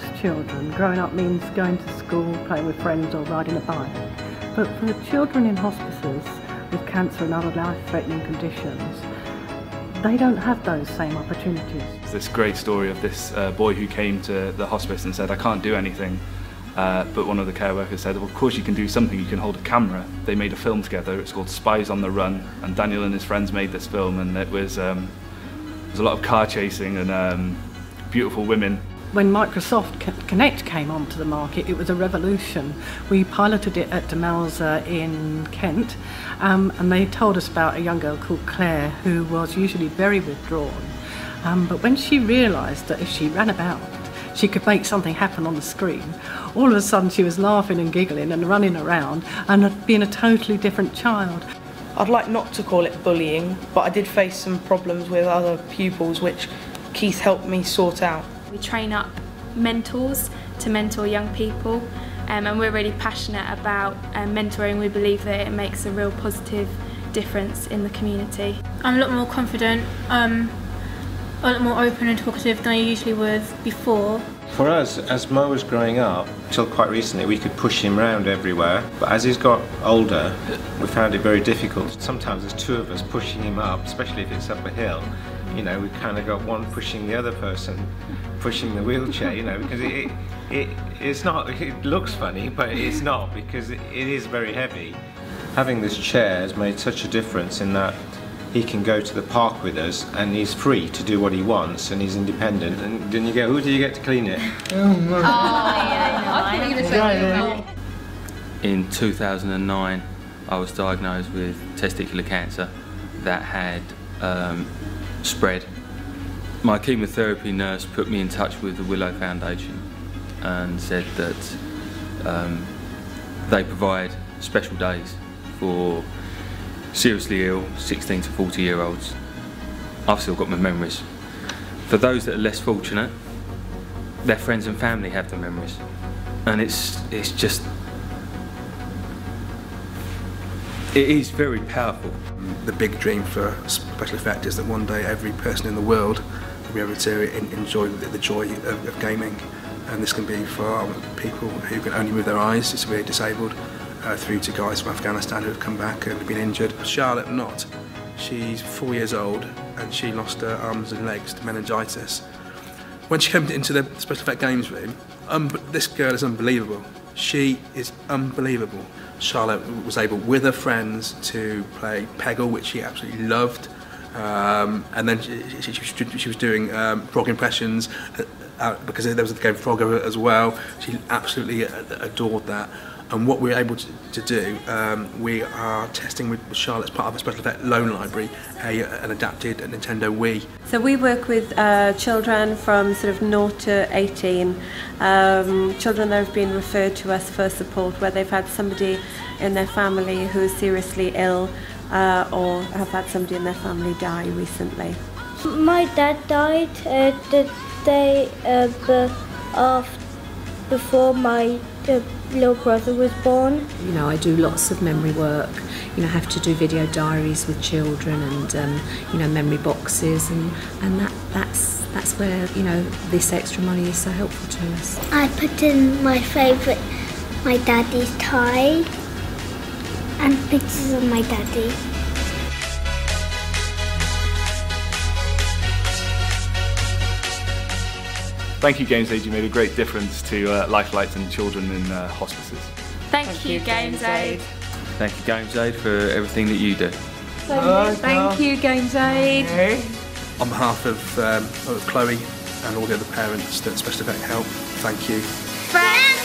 most children, growing up means going to school, playing with friends or riding a bike. But for the children in hospices with cancer and other life-threatening conditions, they don't have those same opportunities. There's this great story of this boy who came to the hospice and said, "I can't do anything." But one of the care workers said, "Well, of course you can do something, you can hold a camera." They made a film together, it's called Spies on the Run, and Daniel and his friends made this film, and it was a lot of car chasing and beautiful women. When Microsoft Connect came onto the market, it was a revolution. We piloted it at Demelza in Kent, and they told us about a young girl called Claire who was usually very withdrawn. But when she realised that if she ran about, she could make something happen on the screen, all of a sudden she was laughing and giggling and running around and being a totally different child. I'd like not to call it bullying, but I did face some problems with other pupils which Keith helped me sort out. We train up mentors to mentor young people, and we're really passionate about mentoring. We believe that it makes a real positive difference in the community. I'm a lot more confident, a lot more open and talkative than I usually was before. For us, as Mo was growing up, till quite recently we could push him around everywhere, but as he's got older we found it very difficult. Sometimes there's two of us pushing him up, especially if it's up a hill. You know, we've kind of got one pushing the other person, pushing the wheelchair, you know, because it's not, it looks funny, but it's not, because it is very heavy. Having this chair has made such a difference in that he can go to the park with us and he's free to do what he wants and he's independent. And then you go, who do you get to clean it? In 2009, I was diagnosed with testicular cancer that had spread. My chemotherapy nurse put me in touch with the Willow Foundation and said that they provide special days for seriously ill 16 to 40-year-olds. I've still got my memories. For those that are less fortunate, their friends and family have the memories, and it is very powerful. The big dream for special effect is that one day every person in the world will be able to enjoy the joy of gaming, and this can be for people who can only move their eyes, severely disabled, through to guys from Afghanistan who have come back and have been injured. Charlotte Knott, she's 4 years old and she lost her arms and legs to meningitis. When she came into the special effect games room, this girl is unbelievable. She is unbelievable. Charlotte was able, with her friends, to play Peggle, which she absolutely loved, and then she was doing frog impressions, because there was the game Frogger as well. She absolutely adored that. And what we're able to do, we are testing with Charlotte as part of a special effect loan library, an adapted Nintendo Wii. So we work with children from sort of 0 to 18, children that have been referred to us for support, where they've had somebody in their family who is seriously ill, or have had somebody in their family die recently. My dad died the day before my little brother was born. You know, I do lots of memory work. You know, have to do video diaries with children and you know, memory boxes, and that's where, you know, this extra money is so helpful to us. I put in my favourite, my daddy's tie, and pictures of my daddy. Thank you, GamesAid, you made a great difference to life and children in hospices. Thank you, GamesAid. Thank you, GamesAid, for everything that you do. Thank you, GamesAid. On behalf of Chloe and all the other parents that Special Effect help, thank you. Friends!